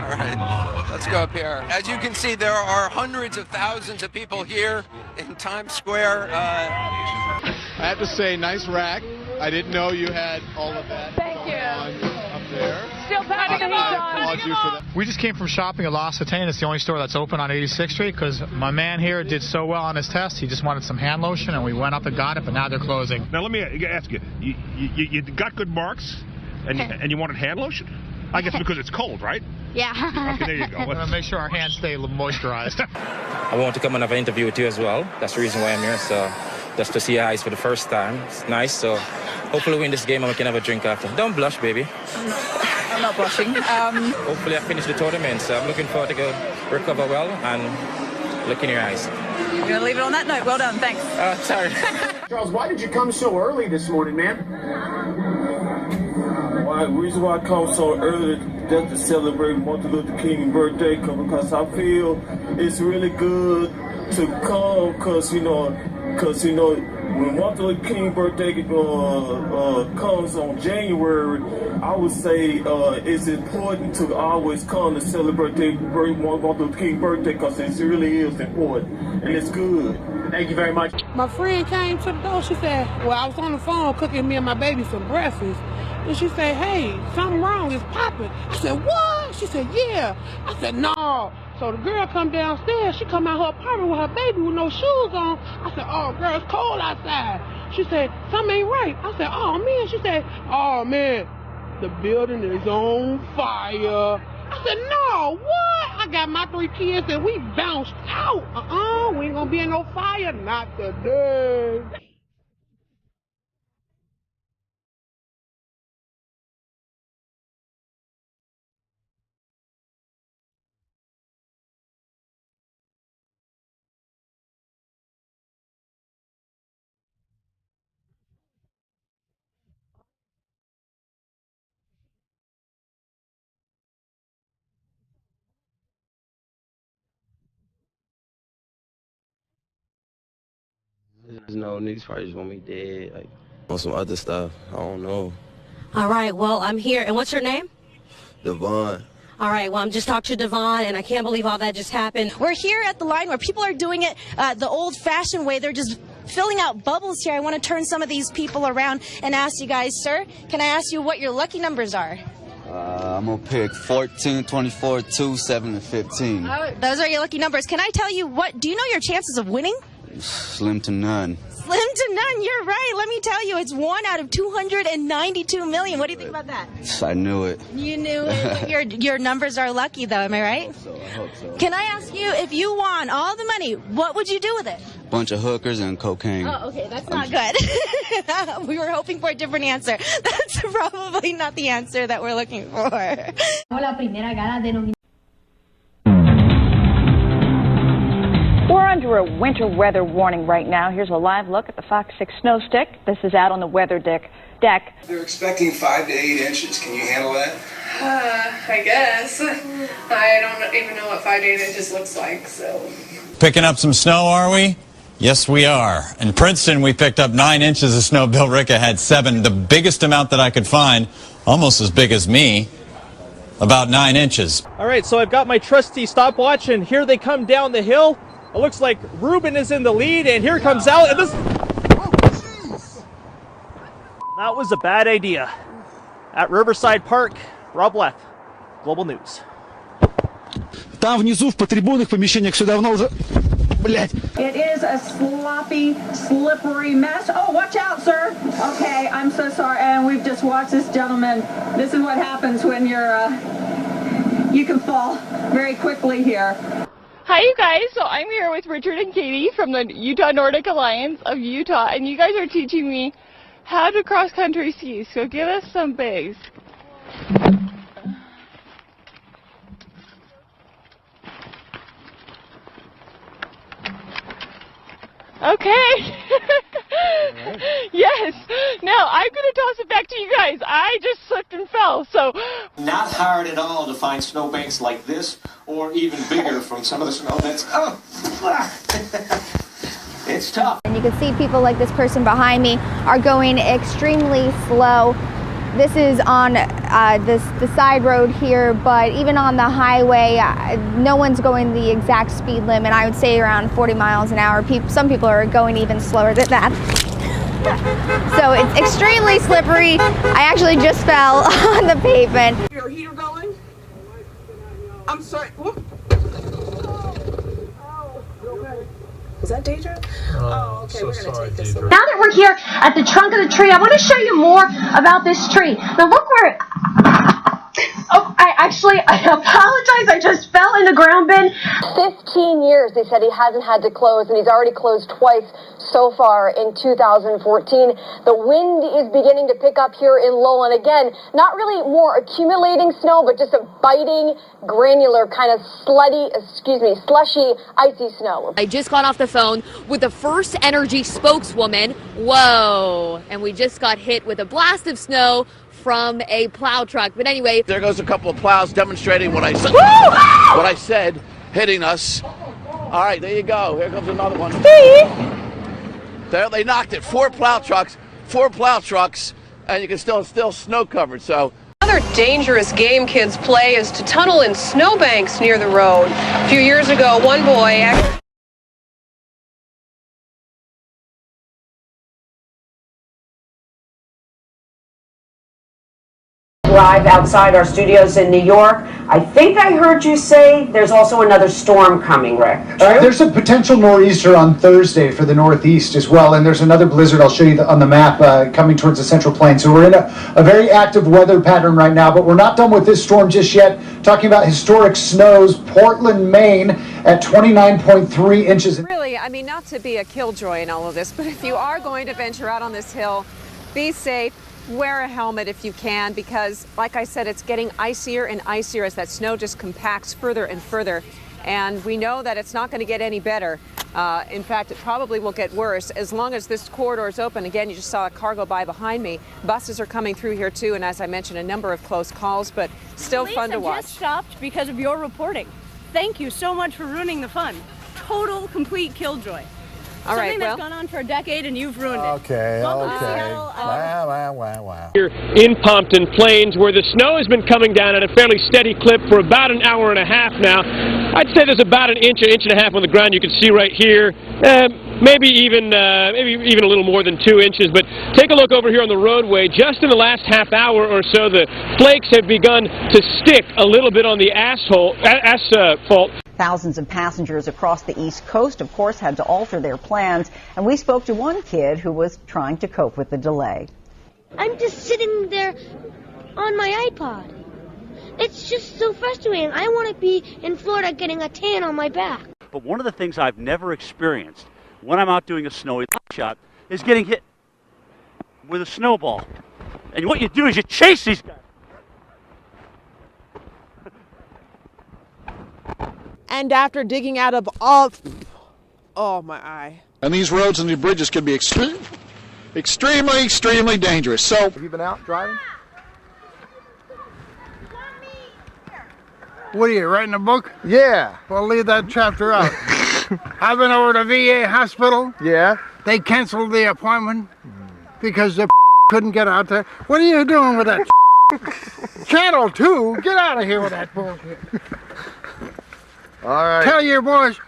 All right, let's go up here. As you can see, there are hundreds of thousands of people here in Times Square. I have to say, nice rack. I didn't know you had all of that. Thank you. Up there. Still patting him on. We just came from shopping at L'Occitane. It's the only store that's open on 86th Street because my man here did so well on his test. He just wanted some hand lotion, and we went up and got it, but now they're closing. Now, let me ask you. You got good marks, and you wanted hand lotion? I guess because it's cold, right? Yeah. Okay, there you go. I want to make sure our hands stay moisturized. I want to come and have an interview with you as well. That's the reason why I'm here. So just to see your eyes for the first time. It's nice. So hopefully we win this game and we can have a drink after. Don't blush, baby. I'm not blushing. Hopefully I finish the tournament. So I'm looking forward to go recover well and look in your eyes. You're going to leave it on that note. Well done. Thanks. Sorry. Charles, why did you come so early this morning, man? The reason why I come so early is just to celebrate Martin Luther King's birthday, because I feel it's really good to come, because you know, when Martin Luther King's birthday comes on January, I would say it's important to always come to celebrate Martin Luther King's birthday, because it really is important and it's good. Thank you very much. My friend came to the door. She said, well, I was on the phone cooking me and my baby some breakfast. And she said, hey, something wrong, it's popping. I said, what? She said, yeah. I said, no. So the girl come downstairs, she come out her apartment with her baby with no shoes on. I said, oh, girl, it's cold outside. She said, something ain't right. I said, oh, man. She said, oh, man, the building is on fire. I said, no, what? I got my 3 kids and we bounced out. We ain't gonna be in no fire, not today. No, niggas probably just want me dead, like, on some other stuff. I don't know. All right, well, I'm here. And what's your name? Devon. All right, well, I'm just talking to Devon, and I can't believe all that just happened. We're here at the line where people are doing it the old-fashioned way. They're just filling out bubbles here. I want to turn some of these people around and ask you guys, sir, can I ask you what your lucky numbers are? I'm going to pick 14, 24, 2, 7, and 15. Oh, those are your lucky numbers. Can I tell you what? Do you know your chances of winning? Slim to none. Slim to none, you're right. Let me tell you, it's 1 out of 292 million. What do you think about that? I knew it. You knew it. Your numbers are lucky, though. Am I right? I hope so. Can I ask you, if you won all the money, what would you do with it? Bunch of hookers and cocaine. Oh, okay, that's not good. We were hoping for a different answer. That's probably not the answer that we're looking for. We're under a winter weather warning right now. Here's a live look at the Fox 6 snow stick. This is out on the weather deck. They're expecting 5 to 8 inches. Can you handle that? I guess. I don't even know what 5 to 8 inches looks like, so. Picking up some snow, are we? Yes, we are. In Princeton, we picked up 9 inches of snow. Bill Ricca had 7, the biggest amount that I could find, almost as big as me, about 9 inches. All right, so I've got my trusty stopwatch, and here they come down the hill. It looks like Ruben is in the lead, and here comes Al. And this... That was a bad idea. At Riverside Park, Rob Leth, Global News. Там внизу в потрибунных помещениях все давно уже... Блять. It is a sloppy, slippery mess. Oh, watch out, sir. Okay, I'm so sorry. And we've just watched this gentleman. This is what happens when you're, you can fall very quickly here. Hi, you guys. So I'm here with Richard and Katie from the Utah Nordic Alliance of Utah, and you guys are teaching me how to cross-country ski. So give us some bass. Okay. Yes. Now I'm going to toss it back to you guys. I just slipped and fell, so. Not hard at all to find snowbanks like this, or even bigger from some of the snow that's, it's tough. And you can see people like this person behind me are going extremely slow. This is on the side road here, but even on the highway, no one's going the exact speed limit. I would say around 40 miles an hour. Some people are going even slower than that. So it's extremely slippery. I actually just fell on the pavement. Your heater going? I'm sorry. Whoop. Is that Deidre? Oh, okay, we're going to take this away. Now that we're here at the trunk of the tree, I want to show you more about this tree. Now look where... Oh, I apologize. I just fell in the ground bin. 15 years, they said he hasn't had to close, and he's already closed twice so far in 2014. The wind is beginning to pick up here in Lowell, and again, not really more accumulating snow, but just a biting, granular, kind of slushy, icy snow. I just got off the phone with the First Energy spokeswoman. Whoa! And we just got hit with a blast of snow from a plow truck. But anyway, there goes a couple of plows demonstrating what I said, hitting us. All right, there you go. Here comes another one. There, they knocked it. Four plow trucks, and you can still snow covered. So another dangerous game kids play is to tunnel in snowbanks near the road. A few years ago, one boy live outside our studios in New York. I think I heard you say there's also another storm coming, Rick. There's a potential nor'easter on Thursday for the Northeast as well, and there's another blizzard I'll show you on the map coming towards the Central Plains. So we're in a very active weather pattern right now, but we're not done with this storm just yet. Talking about historic snows, Portland, Maine at 29.3 inches. Really, I mean, not to be a killjoy in all of this, but if you are going to venture out on this hill, be safe. Wear a helmet if you can, because like I said, it's getting icier and icier as that snow just compacts further and further. And we know that it's not going to get any better. In fact, it probably will get worse as long as this corridor is open. Again, you just saw a car go by behind me. Buses are coming through here too, and as I mentioned, a number of close calls, but still fun to watch. Just stopped because of your reporting. Thank you so much for ruining the fun. Total, complete killjoy. All right, something that's gone on for a decade and you've ruined it. Okay. Wow. Here in Pompton Plains, where the snow has been coming down at a fairly steady clip for about an hour and a half now. I'd say there's about an inch and a half on the ground. You can see right here, maybe even a little more than 2 inches. But take a look over here on the roadway. Just in the last half hour or so, the flakes have begun to stick a little bit on the asphalt. Thousands of passengers across the East Coast, of course, had to alter their plans, and we spoke to one kid who was trying to cope with the delay. I'm just sitting there on my iPod. It's just so frustrating. I want to be in Florida getting a tan on my back. But one of the things I've never experienced when I'm out doing a snowy shot is getting hit with a snowball. And what you do is you chase these guys. And after digging out of all... Oh, my eye. And these roads and the bridges can be extremely dangerous. So, have you been out driving? What are you, writing a book? Yeah. Well, leave that chapter out. I've been over to VA hospital. Yeah. They canceled the appointment because the couldn't get out there. What are you doing with that Channel 2? Get out of here with that bullshit. All right. Tell your boys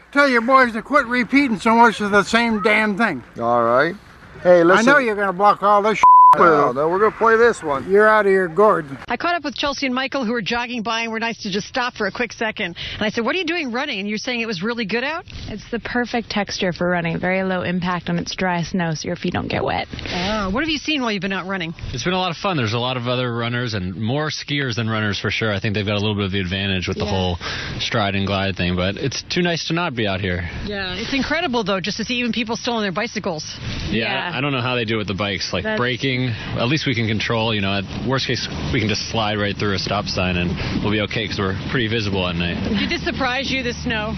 to quit repeating so much of the same damn thing. All right. Hey, listen. I know you're gonna block all this. No, we're gonna play this one. You're out of your gourd. I caught up with Chelsea and Michael, who were jogging by and were nice to just stop for a quick second. And I said, "What are you doing running?" And you're saying it was really good out? It's the perfect texture for running. Very low impact on its dry snow, so your feet don't get wet. What have you seen while you've been out running? It's been a lot of fun. There's a lot of other runners and more skiers than runners for sure. I think they've got a little bit of the advantage with the whole stride and glide thing, but it's too nice to not be out here. Yeah, it's incredible though, just to see even people still on their bicycles. Yeah. I don't know how they do it with the bikes, like braking. At least we can control, at worst case we can just slide right through a stop sign and we'll be okay because we're pretty visible at night. Did this surprise you, the snow?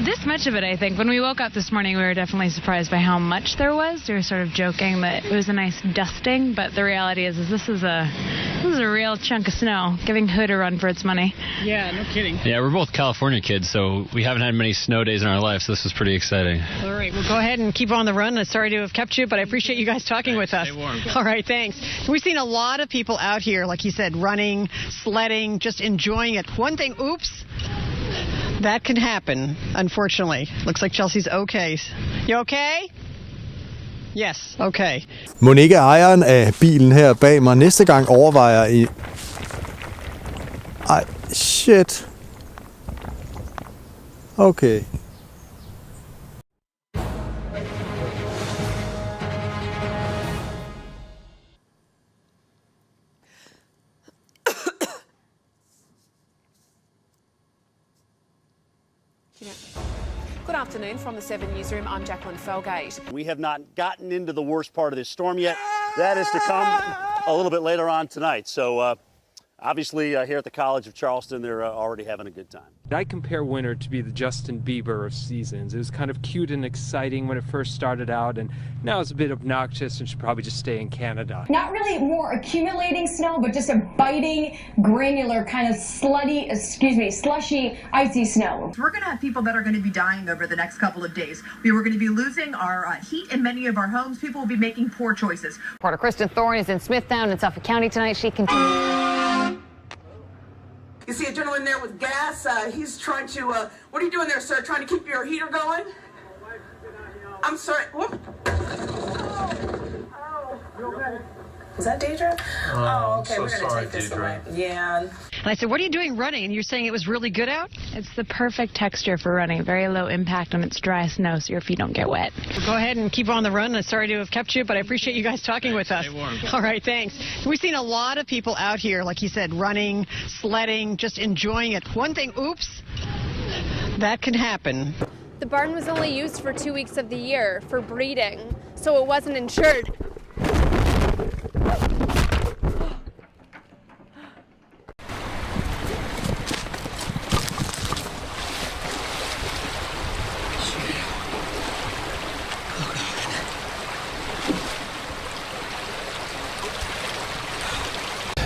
This much of it, I think. When we woke up this morning, we were definitely surprised by how much there was. We were sort of joking that it was a nice dusting, but the reality is this is a This is a real chunk of snow, giving Hood a run for its money. Yeah, no kidding. Yeah, we're both California kids, so we haven't had many snow days in our life, so this is pretty exciting. All right, well, go ahead and keep on the run. I'm sorry to have kept you, but I appreciate you guys talking with us. Stay warm. All right, thanks. We've seen a lot of people out here, like you said, running, sledding, just enjoying it. One thing, oops, that can happen, unfortunately. Looks like Chelsea's okay. You okay? Yes, okay. Mon ikke ejeren af bilen her bag mig næste gang overvejer i... Ej, shit. Okay. Good afternoon from the 7 Newsroom. I'm Jacqueline Felgate. We have not gotten into the worst part of this storm yet. That is to come a little bit later on tonight. So obviously here at the College of Charleston, they're already having a good time. I compare winter to be the Justin Bieber of seasons. It was kind of cute and exciting when it first started out, and now it's a bit obnoxious and should probably just stay in Canada. Not really more accumulating snow, but just a biting, granular, kind of slushy, icy snow. We're going to have people that are going to be dying over the next couple of days. We were going to be losing our heat in many of our homes. People will be making poor choices. Reporter Kristen Thorne is in Smithtown in Suffolk County tonight. She continues. You see a gentleman there with gas. He's trying to, what are you doing there, sir? Trying to keep your heater going? I'm sorry. Whoop. Is that Deidre? Oh, okay. We're going to take this away. Yeah. And I said, what are you doing running? And you're saying it was really good out? It's the perfect texture for running. Very low impact on its dry snow, so your feet don't get wet. Well, go ahead and keep on the run. I'm sorry to have kept you, but I appreciate you guys talking with us. Stay warm. All right, thanks. We've seen a lot of people out here, like you said, running, sledding, just enjoying it. One thing, oops, that can happen. The barn was only used for 2 weeks of the year for breeding, so it wasn't insured.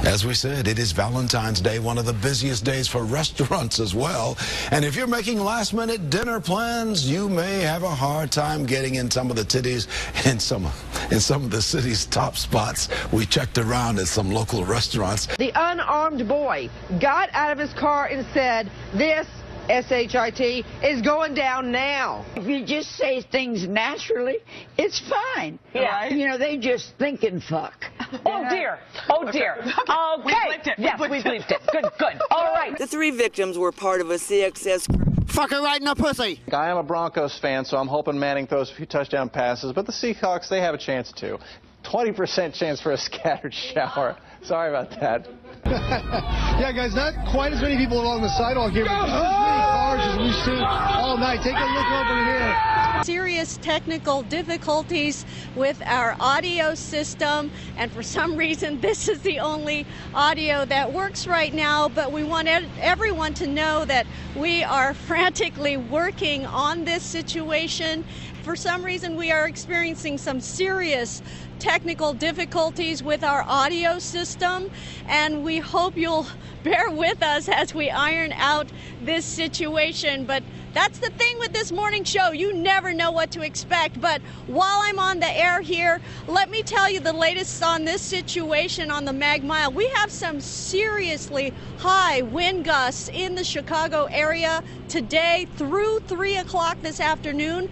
As we said, it is Valentine's Day, one of the busiest days for restaurants as well. And if you're making last-minute dinner plans, you may have a hard time getting in some of the titties in some of the city's top spots. We checked around at some local restaurants. The unarmed boy got out of his car and said, "This S-H-I-T is going down now." If you just say things naturally, it's fine. Yeah. Right? You know, they just think and fuck. Oh, dear. Oh, dear. Okay. We bleeped it. Yes, we bleeped it. Good, good. All right. The 3 victims were part of a CXS group. Fuck her right in the pussy. I am a Broncos fan, so I'm hoping Manning throws a few touchdown passes, but the Seahawks, they have a chance too. 20% chance for a scattered shower. Sorry about that. Yeah, guys, not quite as many people along the sidewalk here, but just as many cars as we've seen all night. Take a look over here. Serious technical difficulties with our audio system, and for some reason this is the only audio that works right now, but we want everyone to know that we are frantically working on this situation. For some reason we are experiencing some serious technical difficulties with our audio system, and we hope you'll bear with us as we iron out this situation. But that's the thing with this morning show. You never know what to expect. But while I'm on the air here, let me tell you the latest on this situation on the Mag Mile. We have some seriously high wind gusts in the Chicago area today through 3 o'clock this afternoon.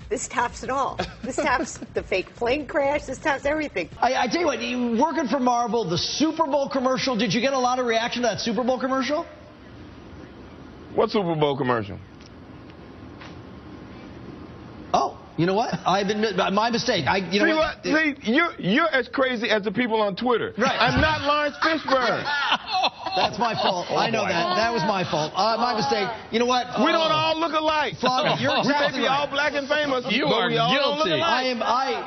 This tops it all. This tops the fake plane crash. This tops everything. I tell you what, you working for Marvel, the Super Bowl commercial, did you get a lot of reaction to that Super Bowl commercial? What Super Bowl commercial? Oh, you know what? I've been my mistake. You know what? See, you're as crazy as the people on Twitter. Right. I'm not Lawrence Fishburne. That's my fault. I know that. That was my fault. My mistake. You know what? We don't all look alike. Flavia, you're exactly we may be right. all black and famous. You but are we all guilty. don't look alike.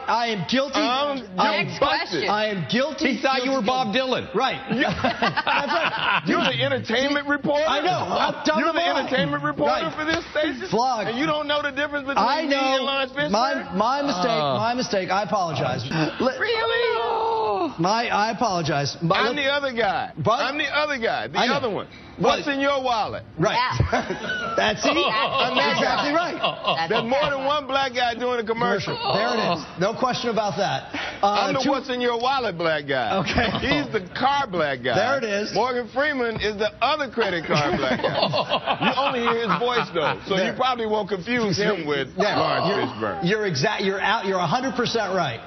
I am guilty. Next question. I am guilty. He thought you were Bob Dylan. Right. That's right. You're the entertainment reporter. I know. You're the entertainment reporter for this station. Flog. And you don't know the difference between me and Lawrence Fishburne. My mistake. My mistake. I apologize. Really? I apologize. I'm the other guy. I'm the other guy. The other one. What's in your wallet? Right. That's it. I'm exactly right. There's more than one black guy doing a commercial. There it is. No question about that. I'm the what's in your wallet black guy. Okay. He's the car black guy. There it is. Morgan Freeman is the other credit card black guy. You only hear his voice though, so you probably won't confuse him with Lawrence Fishburne. You're 100% right.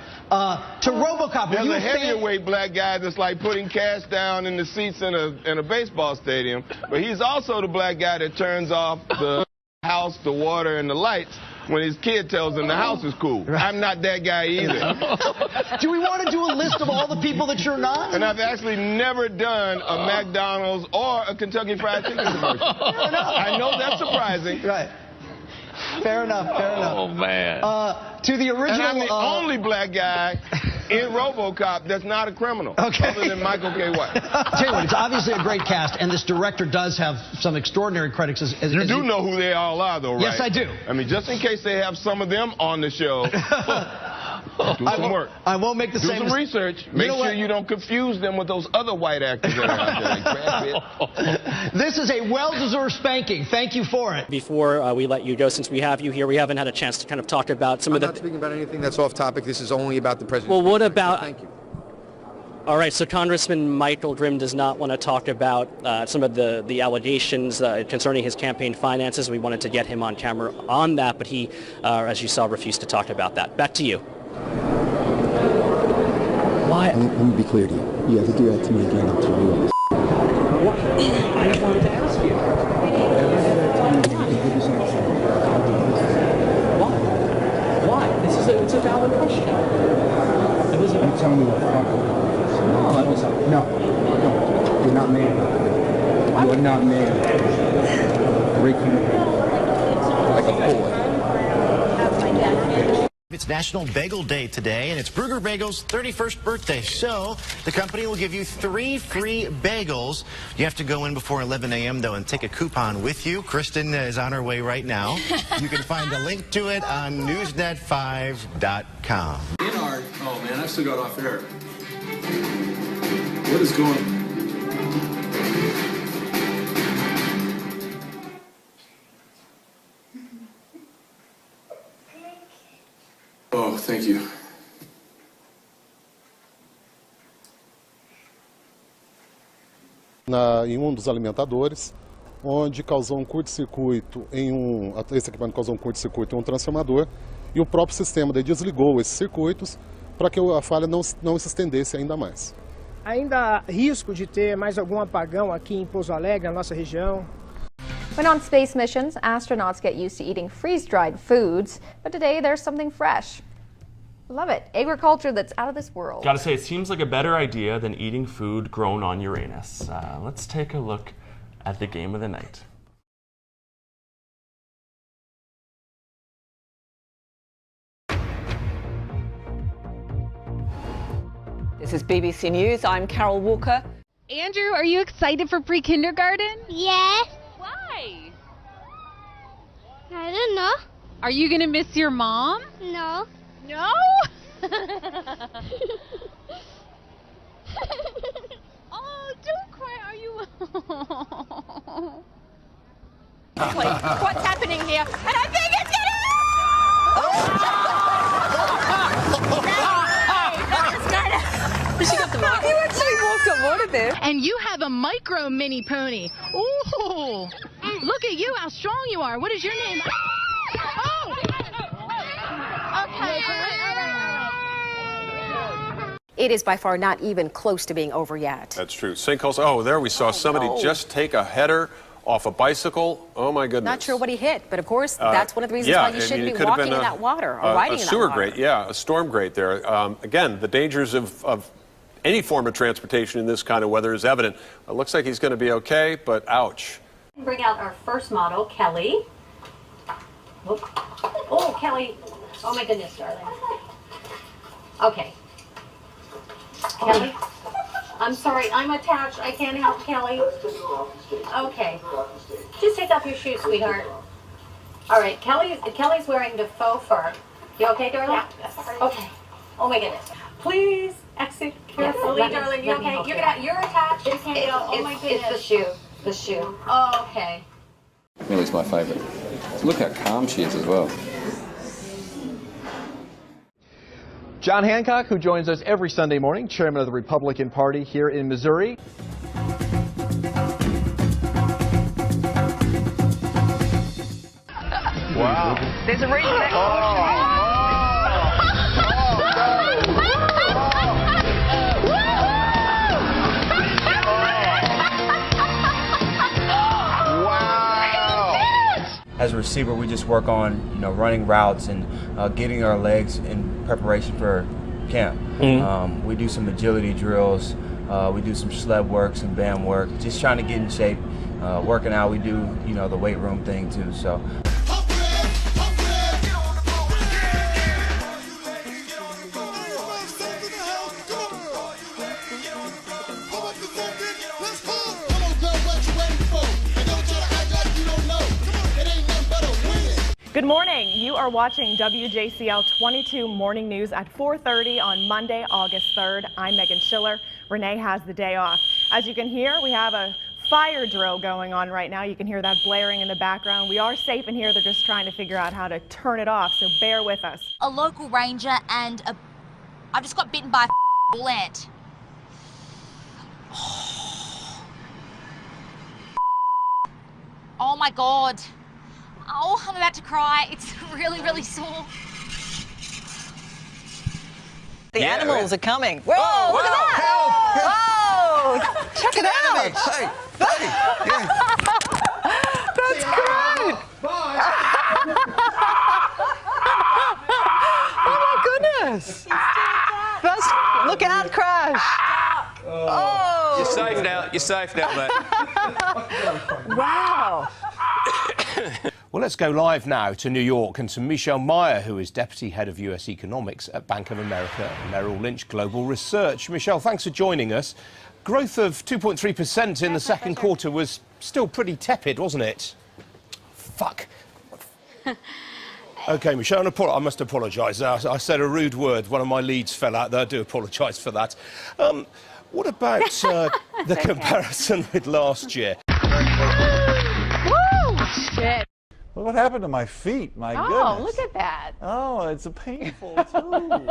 To RoboCop, there's a heavyweight black guy that's like putting cash down in the seats in a baseball stadium, but he's also the black guy that turns off the house, the water, and the lights when his kid tells him the house is cool. I'm not that guy either. Do we want to do a list of all the people that you're not? And I've actually never done a McDonald's or a Kentucky Fried Chicken commercial. I know that's surprising. Right. Fair enough. Oh, man. To the original... And I'm the only black guy in RoboCop that's not a criminal, other than Michael K. White. Tell you what, it's obviously a great cast, and this director does have some extraordinary credits. You do know who they all are, though, right? Yes, I do. I mean, just in case they have some of them on the show... Do some work. I won't make the same Do some research. Make sure you don't confuse them with those other white actors that are out there, like Brad Pitt. This is a well-deserved spanking. Thank you for it. Before we let you go, since we have you here, we haven't had a chance to kind of talk about some of the... I'm not speaking about anything that's off topic. This is only about the president. Well, what about... Thank you. All right, so Congressman Michael Grimm does not want to talk about some of the allegations concerning his campaign finances. We wanted to get him on camera on that, but he, as you saw, refused to talk about that. Back to you. Why? Let me be clear to you. You have to do that to me again. I'll tell you what. What? I just wanted to ask you. Why? It's a valid question. You tell me what the fuck. No. You're not man. You are not man. Breaking like a boy. It's National Bagel Day today, and it's Bruegger Bagel's 31st birthday. So the company will give you 3 free bagels. You have to go in before 11 a.m., though, and take a coupon with you. Kristen is on her way right now. You can find a link to it on newsnet5.com. Oh, man, I still got off air. What is going on? Oh, thank you. Em dos alimentadores, onde causou um curto-circuito esse equipamento causou um curto-circuito em um transformador e o próprio sistema desligou esses circuitos para que a falha não se estendesse ainda mais. Ainda há risco de ter mais algum apagão aqui em Pouso Alegre, na nossa região. When on space missions, astronauts get used to eating freeze-dried foods, but today there's something fresh. Love it. Agriculture that's out of this world. Gotta say, it seems like a better idea than eating food grown on Uranus. Let's take a look at the game of the night. This is BBC News. I'm Carol Walker. Andrew, are you excited for pre-kindergarten? Yes. Why? I don't know. Are you gonna miss your mom? No. No? Oh, don't cry. Are you? What's happening here? And I think it's gonna... She got the water. You actually walked on water there. And you have a micro mini pony. Ooh. Look at you, how strong you are. What is your name? Oh! Okay. It is by far not even close to being over yet. That's true. Sinkholes. Oh, there we saw somebody just take a header off a bicycle. Oh, my goodness. Not sure what he hit, but of course, that's one of the reasons why you shouldn't be walking in that water or riding in that water. A sewer grate, yeah, a storm grate there. Again, the dangers of any form of transportation in this kind of weather is evident. It looks like he's going to be okay, but ouch. Bring out our first model, Kelly. Oh, Kelly. Oh, my goodness, darling. Okay. Kelly. I'm sorry, I'm attached. I can't help Kelly. Okay. Just take off your shoes, sweetheart. All right, Kelly's wearing the faux fur. You okay, darling? Yeah. Okay. Oh, my goodness. Please. Exit Yes, carefully, darling. You okay? You're attached. You can't go. Oh my goodness. It's the shoe. The shoe. Oh, okay. Millie's my favourite. Look how calm she is as well. John Hancock, who joins us every Sunday morning, chairman of the Republican Party here in Missouri. Wow. There's a reason that As a receiver, we just work on, running routes and getting our legs in preparation for camp. We do some agility drills. We do some sled work, some band work, just trying to get in shape. Working out, we do, the weight room thing too. So. Good morning. You are watching WJCL 22 Morning News at 4:30 on Monday, August 3rd. I'm Megan Schiller. Renee has the day off. As you can hear, we have a fire drill going on right now. You can hear that blaring in the background. We are safe in here. They're just trying to figure out how to turn it off, so bear with us. A local ranger and I just got bitten by a bull ant. Oh my God. Oh, I'm about to cry. It's really, really sore. The animals are coming. Whoa, look at that! Whoa! Check it out! Hey, That's great! Oh my goodness! That's, look out, Crash! Oh! You're safe now. You're safe now, mate. Wow! Well, let's go live now to New York and to Michelle Meyer, who is Deputy Head of US Economics at Bank of America Merrill Lynch Global Research. Michelle, thanks for joining us. Growth of 2.3% in the second quarter was still pretty tepid, wasn't it? Fuck. OK, Michelle, I must apologise. I said a rude word. One of my leads fell out there. I do apologise for that. What about the comparison with last year? Woo! Shit. Look what happened to my feet, my goodness. Oh, look at that. Oh, it's a painful too.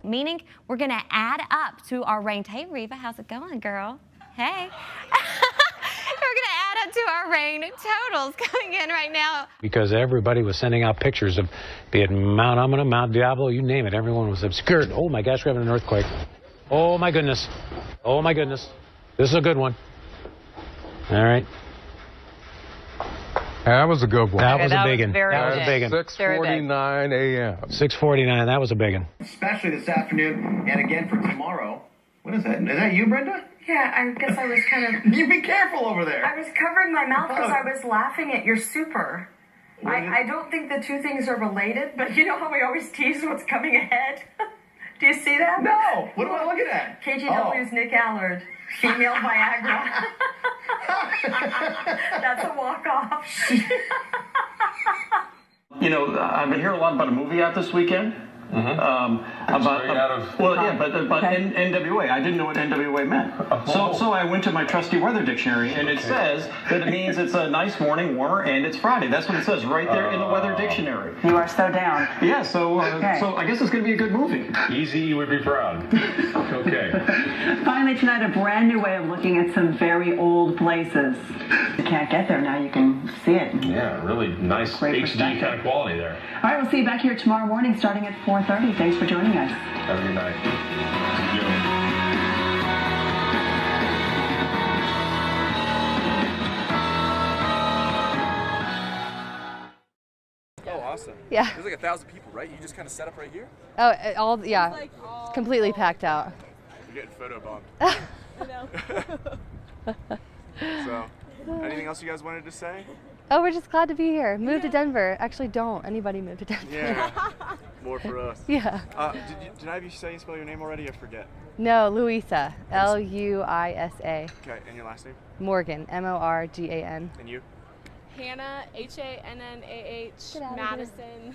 Meaning we're going to add up to our range. Hey, Reva, how's it going, girl? Hey. We're going to add up to our rain totals coming in right now. Because everybody was sending out pictures of, be it Mount Amana, Mount Diablo, you name it. Everyone was obscured. Oh my gosh, we're having an earthquake. Oh my goodness. Oh my goodness. This is a good one. All right. That was a good one. That was a big one. That was a big one. 6:49 a.m. 6:49. That was a big one. Especially this afternoon and again for tomorrow. What is that? Is that you, Brenda? Yeah, I guess I was kind of... You be careful over there. I was covering my mouth because I was laughing at your super. I don't think the two things are related, but you know how we always tease what's coming ahead? Do you see that? No. What am I looking at? KGW's Nick Allard. Female Viagra. That's a walk-off. You know, I've been hearing a lot about a movie out this weekend. NWA. I didn't know what NWA meant. So I went to my trusty weather dictionary, and it says that it means it's a nice morning, warmer, and it's Friday. That's what it says right there in the weather dictionary. You are so down. Yeah, so I guess it's going to be a good movie. Easy would be proud. Okay. Finally tonight, a brand new way of looking at some very old places. You can't get there now, you can see it. Yeah, really nice HD kind of quality there. All right, we'll see you back here tomorrow morning starting at 4:30. Thanks for joining us. Have a good night. Oh, awesome. Yeah. There's like 1,000 people, right? You just kind of set up right here? Oh, yeah. It's completely packed out. You're getting photo bombed. I know. So, anything else you guys wanted to say? Oh, we're just glad to be here. Move to Denver. Actually, don't anybody move to Denver. Yeah. More for us. Yeah. Did I have you say you spell your name already? I forget. No, Luisa. Luisa. Okay, and your last name? Morgan. Morgan. And you? Hannah, Hannah, Madison.